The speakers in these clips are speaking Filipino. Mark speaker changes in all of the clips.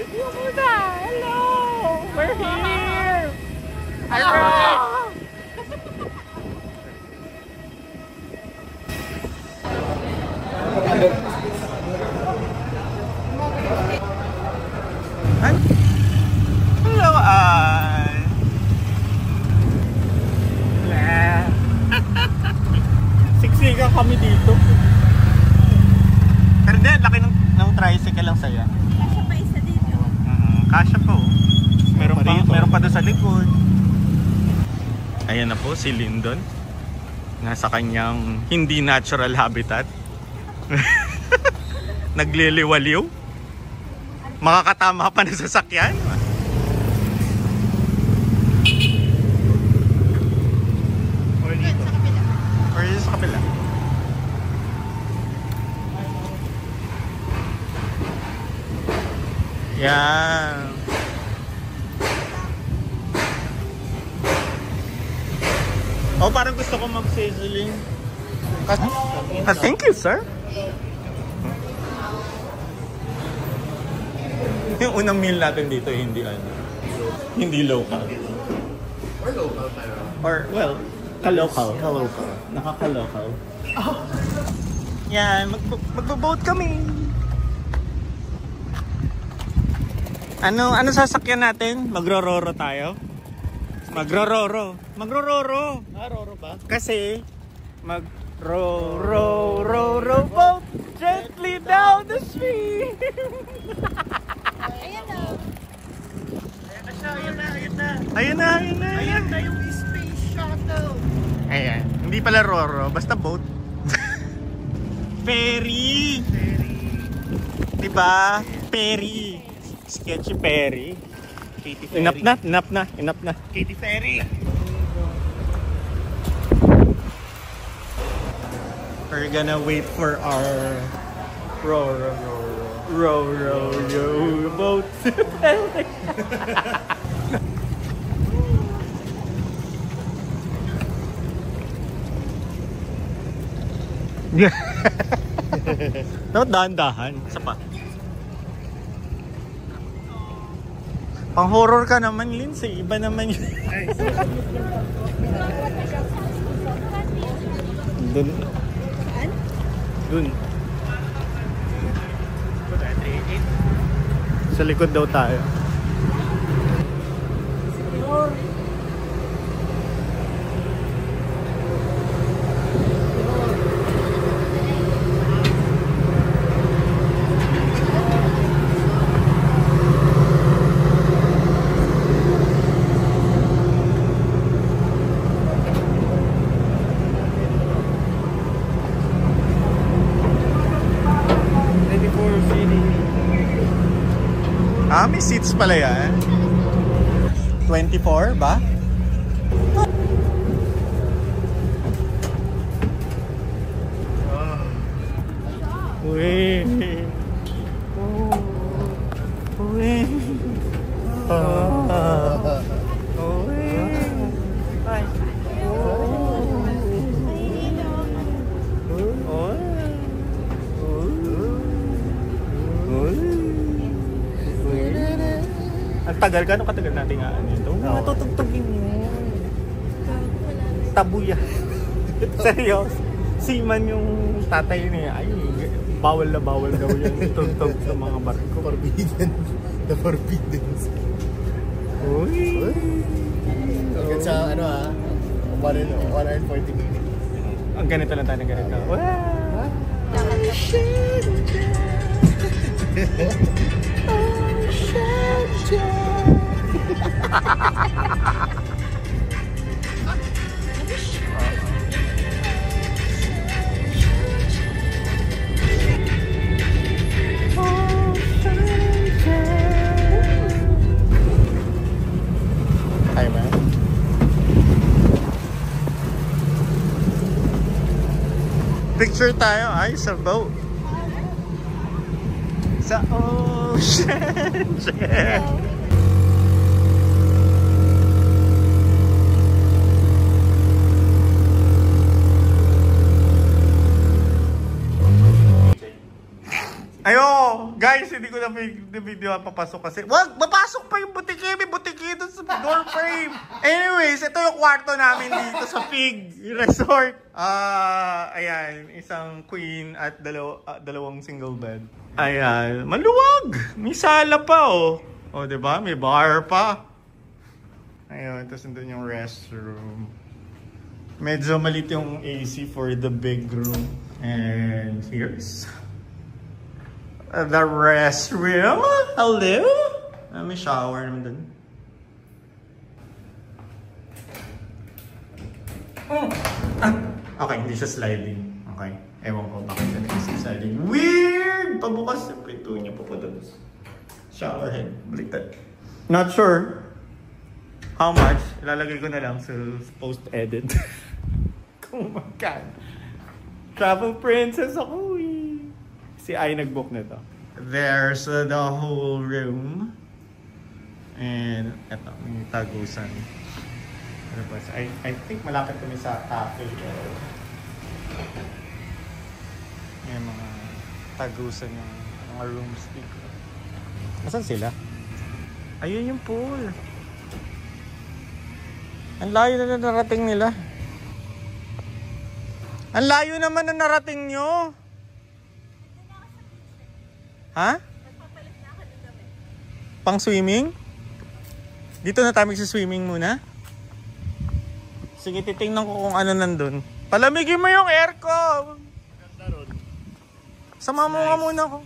Speaker 1: Yumuda! Hello! We're here! Alright! Hello, Ay! Siksikan kami dito. Pero hindi, laki ng tricycle lang saya.
Speaker 2: Kasya pa isa dito.
Speaker 1: Kasya po. Meron pa doon sa likod. Ayan na po si Lyndon. Nasa kanyang hindi natural habitat. Nagliliwaliw. Makakatama pa na sasakyan. Or dito. Or dito sa kabila. Yan. Oh, parang gusto ko mag-sizzling. Thank you, sir. Yung unang meal natin dito hindi hindi local.
Speaker 3: Or local tayo.
Speaker 1: Or well, ka-local.
Speaker 3: Ka-local.
Speaker 1: Nakaka-local. Oh. Yan, magbo-boat kami. Ano sasakyan natin? Magro-roro tayo? Magro-roro. Magro-roro.
Speaker 3: Roro ba?
Speaker 1: Kasi mag-row boat gently down the stream.
Speaker 2: Ayan na.
Speaker 3: Ayan na siya, ayan na.
Speaker 1: Ayun na.
Speaker 3: Ayan na yung space shuttle.
Speaker 1: Ayan. Hindi pala roro, basta boat. Ferry. Diba? Ferry. Sketchy Ferry.
Speaker 3: Katy Ferry.
Speaker 1: Enough na.
Speaker 3: Katy Ferry.
Speaker 1: We're gonna wait for our row boat. No, dahan-dahan. Isa pa. Pang horror ka naman, Lindsay. Iba naman yun. Dun. Dun. Sa likod daw tayo. May seats pala yan. 24 ba? Uy. Uy. Ang tagal, gano'ng katagal natin nga ito? Matutugtugin mo. Tabu yan. Seryoso. Seaman yung tatay niya. Ay, bawal na bawal daw yung tugtog sa mga barko.
Speaker 3: Forbidden. The forbidden.
Speaker 1: Uy.
Speaker 3: Hanggang sa 140 minutes.
Speaker 1: Ang ganito lang tayo ng ganito. Wow! Hi, man. Picture tayo ay sa boat. Sa ocean. Ayo, guys, hindi ko na video papasok kasi. Wag, mapasok pa yung butiki. May butiki doon sa door frame. Anyways, ito yung kwarto namin dito sa Fig Resort. Ayan, isang queen at dalawang single bed. Ayan, maluwag. May sala pa, oh. Oh, diba? May bar pa. Ayun, tapos nandun yung restroom. Medyo malit yung AC for the big room. And here's the restroom. Hello? May shower naman dun. Okay, hindi siya sliding. Okay. Ewan ko bakit siya nag-isip sliding. Weird! Pabukas yung pinto niya papunta dun. Shower head. Baliktad. Not sure how much. Ilalagay ko na lang sa post-edit. Kung magkano. Travel princess ako eh. Si Ai nag-book na to. There's the whole room. And eto, may tagusan. Ano ba? I think malapit kami sa cafe. May mga tagusan yung mga rooms dito. Nasaan sila? Ayun yung pool. Ang layo na narating nila. Ang layo naman na narating nyo. Ha? Pang swimming? Dito na tayo magsa-swimming muna? Sige, titingnan ko kung ano nandun. Palamigin mo yung aircon!
Speaker 3: Ganda ron.
Speaker 1: Sama mo nga muna ko.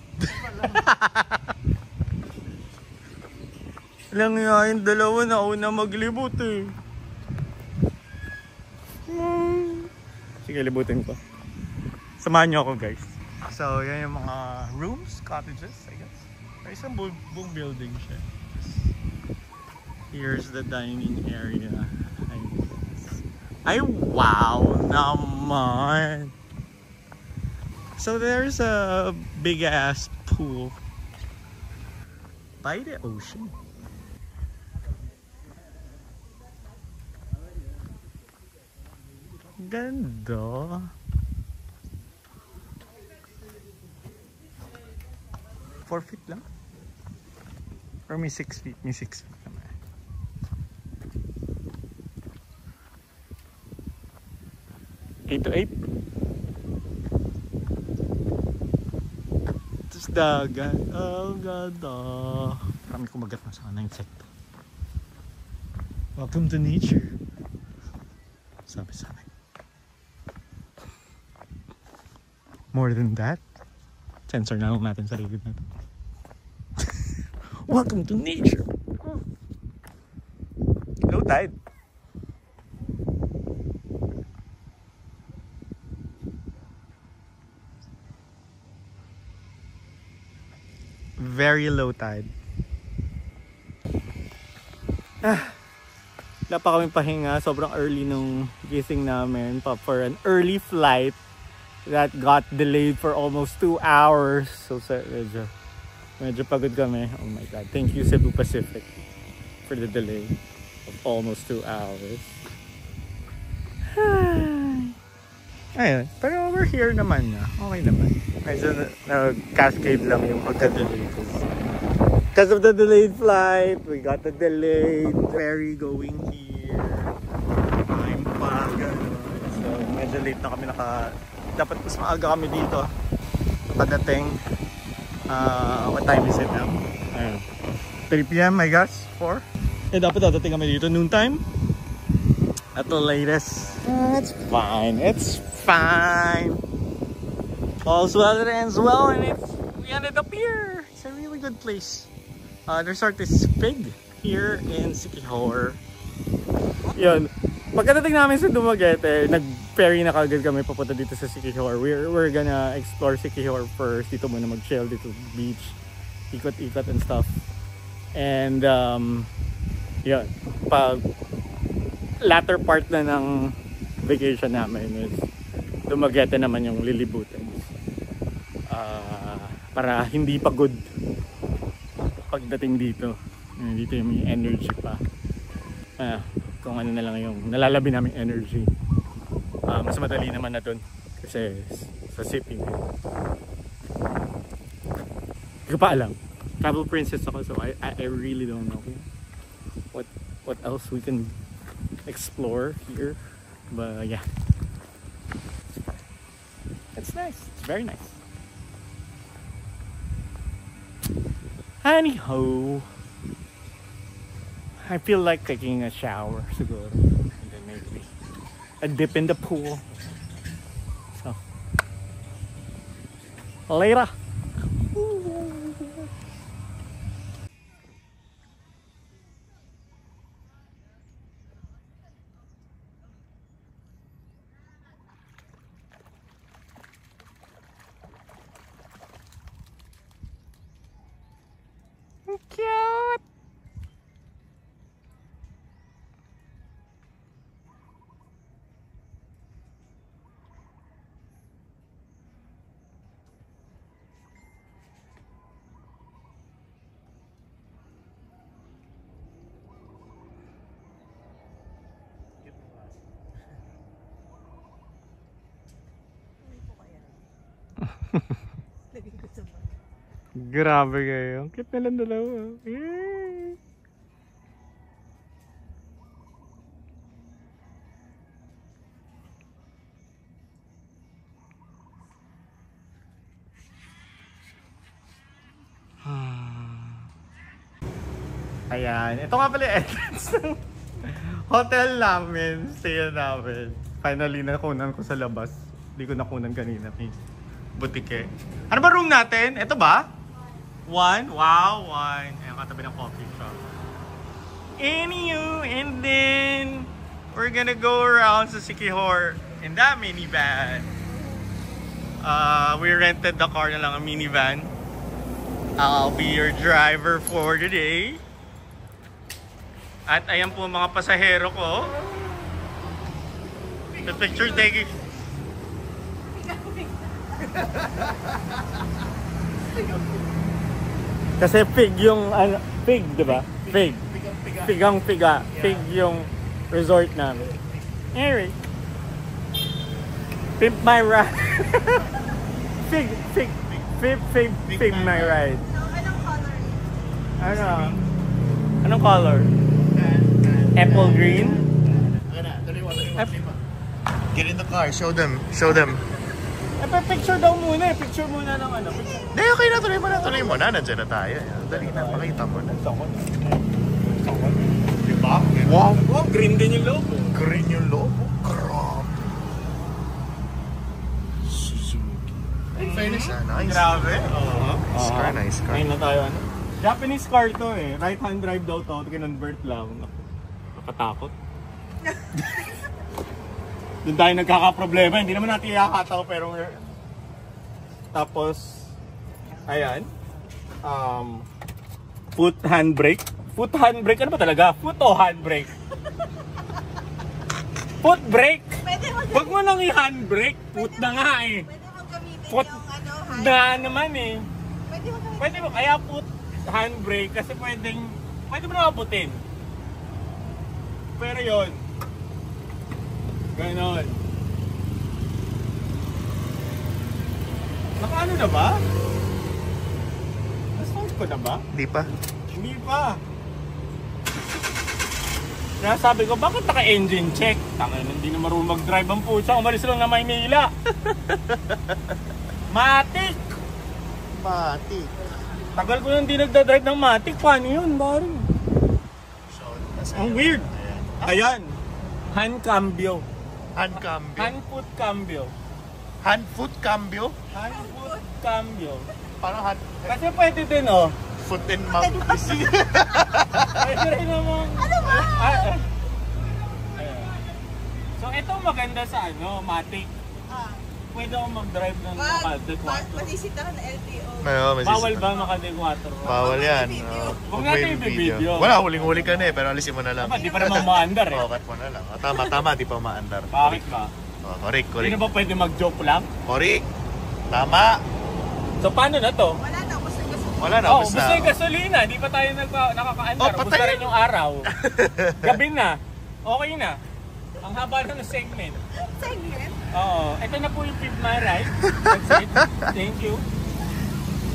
Speaker 1: Lang nga yung dalawa na una maglibot eh. Sige, libutin ko. Samahan nyo ako guys. So, yan yung mga rooms, cottages, I guess. May isang buong building siya. Here's the dining area. Ay, wow naman! So, there's a big ass pool by the ocean. Ganda. 4 feet lang? Or may 6 feet? May 6 feet naman. Eight to 8? Tapos dagat. Oh, ganda. Marami kumagat na sa kanang insekto. Welcome to nature. Sabi sa akin. More than that, sensor na lang natin sa ligid natin. Welcome to nature. Low tide. Very low tide. Wala pa kaming pahinga. Sobrang early nung gising namin pa for an early flight that got delayed for almost 2 hours. So medyo pagod kami. Oh my god. Thank you Cebu Pacific for the delay of almost 2 hours. Ayun. Pero we're here naman na. Okay naman. Medyo nag-cascade lang yung pagka-delay ko. Because of the delayed flight, we got the delayed ferry going here. I'm pa. So medyo late na kami dapat mas maaga kami dito pagdating. What time is it now? 3 PM I guess? 4? Dapat dadating kami dito noon time at the latest. It's fine. It's fine. All's well that ends well, and we ended up here. It's a really good place. The resort is Fig here in Siquijor. Yun. Pagkadating namin sa Dumaguete, nag-ferry na kagad kami papunta dito sa Siquijor. We're gonna explore Siquijor first. Dito muna mag-chill dito beach, ikot-ikot and stuff. And yun, pag latter part na ng vacation namin is Dumaguete naman yung lilibutin. Para hindi pagod pagdating dito. Dito yung may energy pa. Kung ano na lang yung nalalabi namin energy. Mas madali naman na dun kasi sa shipping. Hindi ko pa alam. Travel princess ako, so I really don't know what else we can explore here. But yeah, it's nice. It's very nice. Anyhow, I feel like taking a shower siguro, and then maybe a dip in the pool. So later. Cute. Grabe kayo. Ang cute nilang dalawa. Yay! Ayan. Ito nga pala yung entrance ng hotel namin. Stay namin. Finally, nakunan ko sa labas. Hindi ko nakunan kanina. Butike. Ano ba room natin? Ito ba? 1? Wow, 1. Ayan, katabi ng coffee shop. And then we're gonna go around sa Siquijor in that minivan. We rented the car na lang, a minivan. I'll be your driver for today. At ayan po mga pasahero ko. The picture taking. Kasi pig yung ano, pig, 'di ba? Pig. Pigang piga. Pig yung resort namin. Anyway. Pimp my ride. Pig my ride.
Speaker 2: Anong color?
Speaker 1: Ano? Anong color? Apple green?
Speaker 3: Get in the car, show them. Show them.
Speaker 1: Picture daw muna eh. Picture muna ng ano.
Speaker 3: Hindi, okay na. Tuloy mo na. Nandiyan na tayo. Dali na, pakita mo na. Diba? Wow!
Speaker 1: Oh, green din yung logo.
Speaker 3: Green yung logo. Grabe. Suzuki. In fairness, nice.
Speaker 1: Grabe.
Speaker 3: Nice car, nice car.
Speaker 1: Ngayon na tayo ano. Japanese car to eh. Right hand drive daw to. Kinonvert lang. Nakatakot. Doon tayo nagkakaproblema. Hindi naman natin iakataw pero tapos ayan. Foot handbrake. Foot handbrake. Ano ba talaga? Foot o handbrake? Foot brake. Huwag mo nang i-handbrake. Foot na nga eh.
Speaker 2: Pwede mo gamitin
Speaker 1: Foot
Speaker 2: yung ano,
Speaker 1: na naman eh.
Speaker 2: Pwede mo gamitin.
Speaker 1: Pwede mo, kaya foot handbrake kasi pwede mo na abutin. Pero yun, ganon. Nakaano na ba? Na-start ko na ba?
Speaker 3: Hindi pa.
Speaker 1: Hindi pa. Kaya sabi ko, bakit naka-engine check? Tangin, hindi na marunong mag-drive ang pusa. Umalis lang na Maynila. Matic!
Speaker 3: Matic.
Speaker 1: Tagal ko nang hindi nagdadrive ng Matic. Paano yun, bari? Ang weird. Ayan. Hand cambio.
Speaker 3: Hand cambio.
Speaker 1: Hand foot cambio.
Speaker 3: Hand foot cambio?
Speaker 1: Hand foot cambio.
Speaker 3: Parang hand
Speaker 1: Kasi pwede din oh.
Speaker 3: foot and mouth.
Speaker 1: Pwede rin naman.
Speaker 2: Ano ba?
Speaker 1: Ayan. So ito maganda sa ano, Matic. Pwede akong mag-drive ng Maka-D4.
Speaker 2: Masisita ka na LTO.
Speaker 1: Bawal ba Maka-D4?
Speaker 3: Bawal yan.
Speaker 1: Huwag natin i-video.
Speaker 3: Wala, huling-huli ka na eh, pero alisin mo na lang.
Speaker 1: Di pa naman maandar eh.
Speaker 3: Cut mo na lang. Tama, di pa maandar.
Speaker 1: Bakit ba?
Speaker 3: Correct.
Speaker 1: Hindi na ba pwede mag-joke lang?
Speaker 3: Correct. Tama.
Speaker 1: So paano na to?
Speaker 2: Wala na, gusto gusto.
Speaker 3: Wala na,
Speaker 1: Oh,
Speaker 3: ubos
Speaker 1: gusto
Speaker 3: na.
Speaker 1: yung gasolina, di pa tayo nakakaandar.
Speaker 3: Oh,
Speaker 1: Gusto
Speaker 3: patay.
Speaker 1: rin yung araw. Gabi na. Okay na. Ang haba na ng segment.
Speaker 2: Segment?
Speaker 1: Oo. Ito na po yung Pimp My Ride. That's it. Thank you.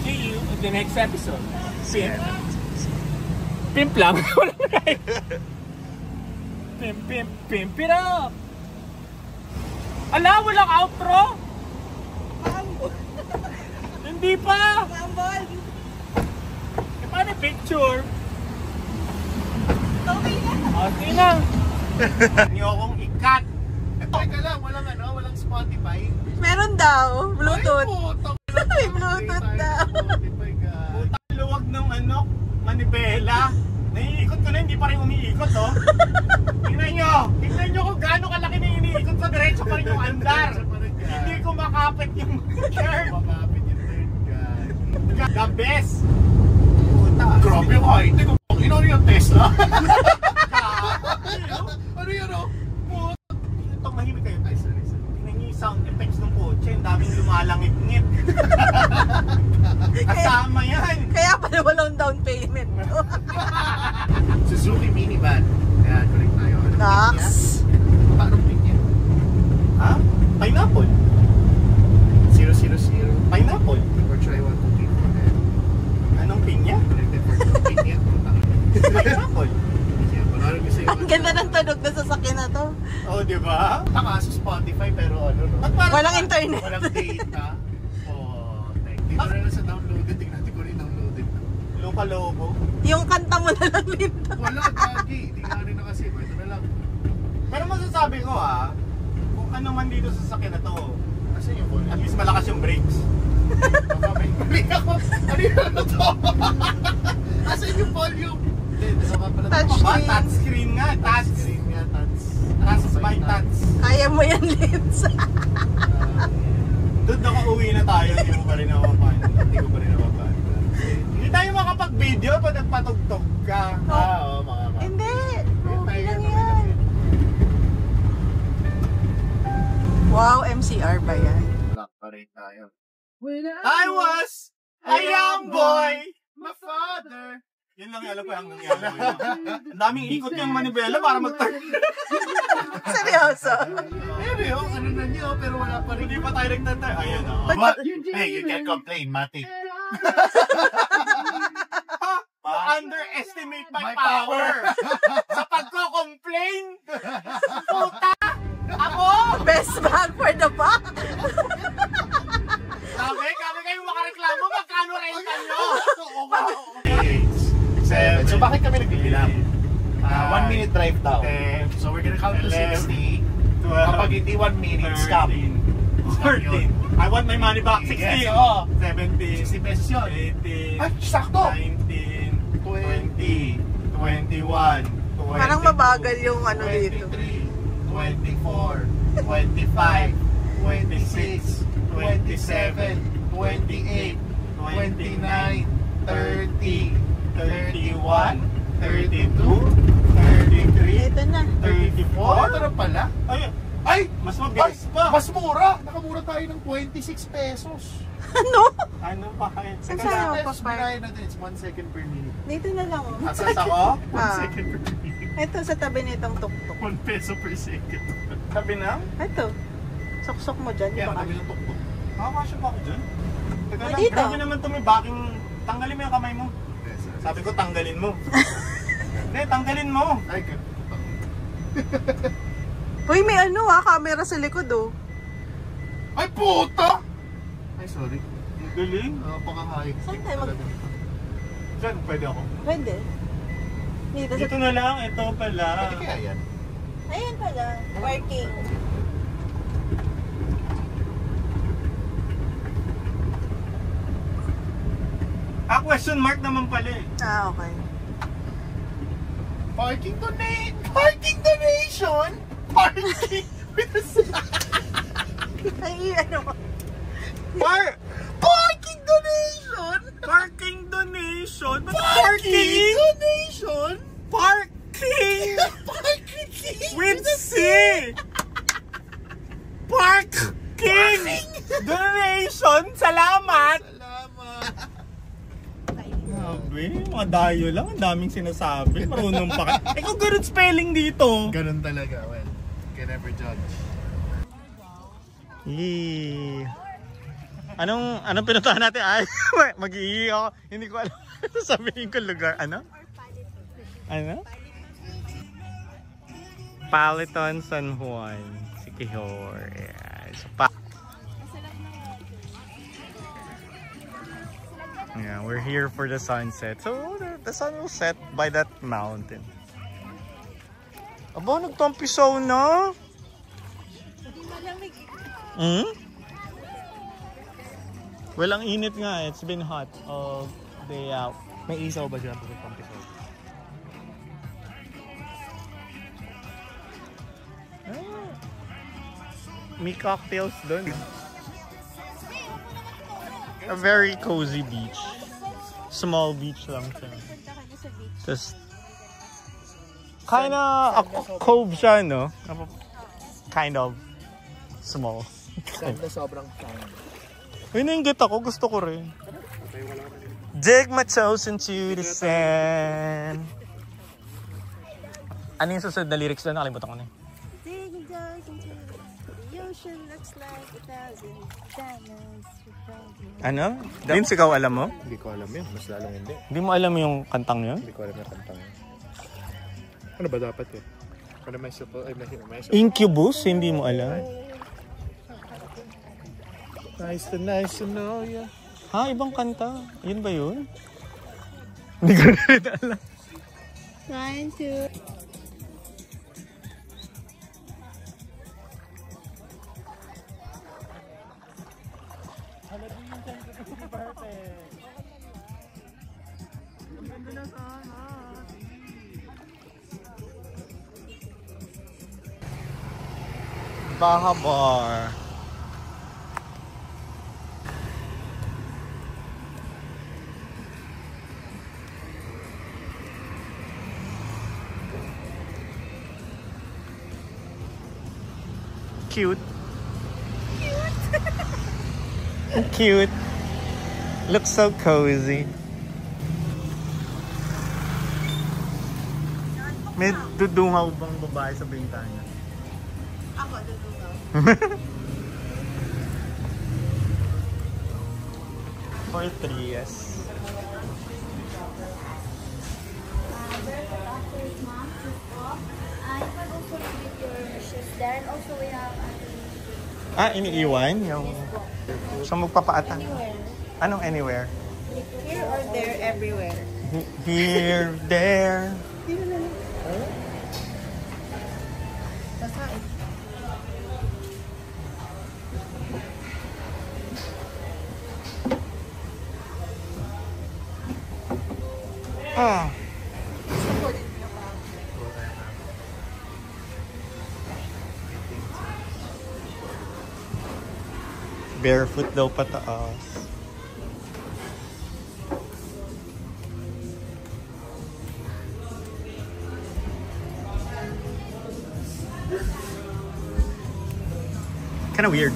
Speaker 4: See you in the next episode. Pimp lang. Walang right. Pimp it up. Ala, walang outro? Hindi pa.
Speaker 2: Mambol.
Speaker 4: E paano picture?
Speaker 2: Okay na.
Speaker 4: Okay na. Niyo akong ikat.
Speaker 3: Teka lang, walang Spotify.
Speaker 2: Meron daw. Bluetooth. May Bluetooth daw.
Speaker 3: Spotify ka.
Speaker 4: Putang luwag ng manibela. Naiikot ko na, hindi pa rin umiikot, oh. Tingnan nyo kung gaano kalaki na iniikot sa diretso pa rin yung andar. Hindi ko makapit yung turn.
Speaker 3: Makapit yung third guy.
Speaker 4: The best.
Speaker 3: Grabe yung height. Ano yung Tesla? Ano yun, oh?
Speaker 4: Ito, mahimik kayo. Ay, sorry. Tingnan nyo yung sound effects ng kotse. Ang daming lumalangit-ngit. Kasama yan.
Speaker 2: Kaya pala walang down payment.
Speaker 3: Suzuki minivan. Kaya correct tayo.
Speaker 2: Nax.
Speaker 3: Paano pinya?
Speaker 4: Ha? Pineapple.
Speaker 3: 000.
Speaker 4: Pineapple.
Speaker 3: Or try 1, 2, 3, 4.
Speaker 4: Anong pinya?
Speaker 3: Connected for pinya.
Speaker 4: Pineapple.
Speaker 2: Ang ganda ng tunog na sasakyan na to.
Speaker 4: Oh, di ba?
Speaker 3: Tama sa Spotify pero ano no?
Speaker 2: Walang internet.
Speaker 3: Walang data. Oh, dito na lang sa downloaded. Tingnan natin kung ano yung downloaded ko.
Speaker 4: Loka-lobo.
Speaker 2: Yung kanta mo na lang dito.
Speaker 3: Wala, Gagi. Hindi nga rin na kasi. Ito na lang.
Speaker 4: Pero masasabi ko kung ano man dito sa sakyan na to,
Speaker 3: Kasi yung volume.
Speaker 4: at least malakas yung brakes.
Speaker 3: Baka may mali ako. Ano yun ano to? Asan yung volume?
Speaker 2: Touchscreen.
Speaker 4: Touchscreen nga, touch.
Speaker 3: Screen nga, touch.
Speaker 4: Touch by touch.
Speaker 2: Kaya mo yan, Lids.
Speaker 4: Doon nakauwi na tayo, hindi mo pa rin napapan. Hindi ko pa rin napapan. Hindi tayo makapag-video pag nagpatugtog ka.
Speaker 3: Oo, mga
Speaker 2: Hindi. Okay lang yan. Wow, MCR ba yan?
Speaker 3: Black pa rin tayo.
Speaker 4: I was a young boy.
Speaker 3: My father.
Speaker 4: Yun lang yung alam ko yung nangyari. Ang daming ikot yung manibela para mag-turn.
Speaker 2: Seryoso?
Speaker 3: Pero yung ano na niyo, pero wala pa rin.
Speaker 4: Hindi pa tayo nagtatay. Ayan o.
Speaker 3: What? Hey, you can't complain, Mati.
Speaker 4: Underestimate my power. Sa pagko-complain. Puta! Ako!
Speaker 2: Best bag for the buck.
Speaker 4: Kami kayo makareklamo. Magkano renta nyo?
Speaker 3: So bakit kami nagbibilang? 1 minute drive daw.
Speaker 4: 10,
Speaker 3: So we're gonna count to
Speaker 4: 11,
Speaker 3: 60.
Speaker 4: 12,
Speaker 3: Kapag hindi 1 minute, scam.
Speaker 4: 13. I want my money back. 16.
Speaker 3: Yes, oo.
Speaker 4: 17.
Speaker 3: 60 pesos yun.
Speaker 4: 18.
Speaker 3: Ay, sakto!
Speaker 4: 19. 20. 21. 22,
Speaker 2: Parang mabagal yung ano dito.
Speaker 3: 23, 24, 25, 26, 27, 28, 29, 30, 31, 32, 33,
Speaker 2: Ito na.
Speaker 4: 34.
Speaker 3: Ito na pala.
Speaker 4: Ay, mas mabilis pa.
Speaker 3: Mas mura. Nakamura tayo ng 26 pesos.
Speaker 2: Ano?
Speaker 4: Ano pa kayo?
Speaker 2: Saan
Speaker 4: Teka
Speaker 2: tayo?
Speaker 4: lang.
Speaker 3: Pesos
Speaker 2: Papay.
Speaker 3: binayan natin. It's 1 second per minute.
Speaker 2: Dito na lang. Oh.
Speaker 4: Asas ako?
Speaker 3: 1
Speaker 2: Ah.
Speaker 3: second per minute.
Speaker 2: Ito sa tabi nitong tuktok.
Speaker 3: 1 peso per second.
Speaker 4: Sabi na?
Speaker 2: Ito. Suksok mo dyan.
Speaker 3: Kaya
Speaker 2: Baka.
Speaker 3: kami ng tuktok.
Speaker 4: Makakasya pa ako dyan. Teka
Speaker 2: Ah,
Speaker 4: lang,
Speaker 2: dito.
Speaker 4: grabe naman ito may backing. Tanggalin mo yung kamay mo. Sabi ko tanggalin mo. Hindi, tanggalin mo.
Speaker 3: Ay, ganun.
Speaker 2: Uy, may ano camera sa likod oh.
Speaker 3: Ay, puta! Ay, sorry.
Speaker 4: Ang galing.
Speaker 3: Pangahayag.
Speaker 2: Saan tayo mag-
Speaker 4: Diyan, pwede ako.
Speaker 2: Pwede. Dito sa...
Speaker 4: Dito na lang, ito pala.
Speaker 3: Pwede kaya yan?
Speaker 2: Ayan pala. Working.
Speaker 4: Question mark naman pala eh.
Speaker 2: Ah, okay.
Speaker 3: Parking donation! Parking with a
Speaker 2: Ay, ano mo?
Speaker 3: Parking donation!
Speaker 4: Parking donation? Ba't
Speaker 3: Parking donation!
Speaker 4: Parking!
Speaker 3: Parking!
Speaker 4: With C! Parking! Donation! Salamat!
Speaker 3: Salamat!
Speaker 4: Grabe, mga dayo lang. Ang daming sinasabi. Marunong pa ka. Ikaw ganun spelling dito.
Speaker 3: Ganun talaga, well, can never judge.
Speaker 1: Yee. Anong pinuntahan natin? Ay, mag-iihi ako. Hindi ko alam. Sabihin ko lugar. Ano? Ano? Paliton San Juan. Siquijor. Yeah. So, yeah, we're here for the sunset. So, the sun will set by that mountain. Aba, nagtampisaw na. Hmm? Well, ang init nga. It's been hot all day out.
Speaker 3: May isaw ba dyan pag pampisaw?
Speaker 1: May cocktails dun. A very cozy beach. Small beach lang siya. Just kinda a cove siya, no? Kind of small.
Speaker 3: Saan na sobrang fan?
Speaker 1: Uy, nainggit ako. Gusto ko rin. Dig my toes into the sand. Ano yung susunod na lyrics doon? Nakalimutan ko na.
Speaker 2: Dig my toes into the ocean looks like 1,000 diamonds.
Speaker 1: Ano? Vince, ikaw alam mo?
Speaker 3: Hindi ko alam yun. Mas lalong hindi.
Speaker 1: Hindi mo alam yung kantang yun?
Speaker 3: Hindi ko alam yung kantang yun. Ano ba dapat yun? Ano may support? Ay, may support.
Speaker 1: Incubus? Hindi mo alam?
Speaker 3: Nice to know ya.
Speaker 1: Ha? Ibang kanta? Yun ba yun? Hindi ko rin alam.
Speaker 2: 1, 2.
Speaker 1: Baha Bar. Cute. Cute. Looks so cozy. May dudungaw bang babae sa bintana?
Speaker 2: Ako, dudugaw.
Speaker 1: For 3 yes.
Speaker 5: Then also we have
Speaker 1: Iniiwan? Yung... So magpapaatan?
Speaker 5: anywhere.
Speaker 1: Anong anywhere?
Speaker 2: Here or there, everywhere.
Speaker 1: Here, there.
Speaker 2: Basahin.
Speaker 1: Ah. Barefoot daw pataas. Kinda weird.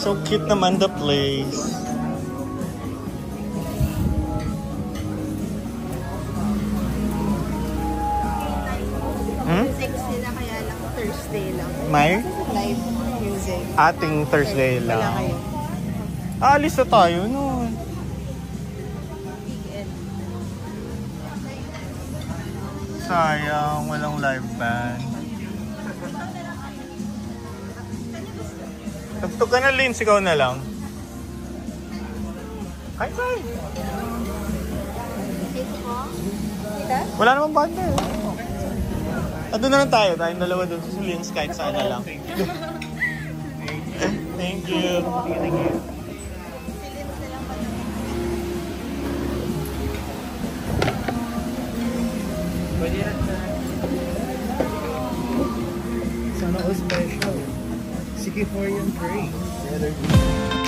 Speaker 1: So cute naman the place.
Speaker 2: Music sila kaya lang Thursday lang.
Speaker 1: May
Speaker 2: Live music.
Speaker 1: ating Thursday
Speaker 2: Wala
Speaker 1: lang.
Speaker 2: kayo.
Speaker 1: Alis na tayo nun.
Speaker 2: Weekend.
Speaker 1: Sayang, walang live band. Tugtog ka na, Lin. Sigaw na lang. Kain. Wala namang banda eh. Doon na lang tayo. Tayong dalawa doon sa Lins kahit saan na lang. Thank you.
Speaker 3: Sige for yung grace.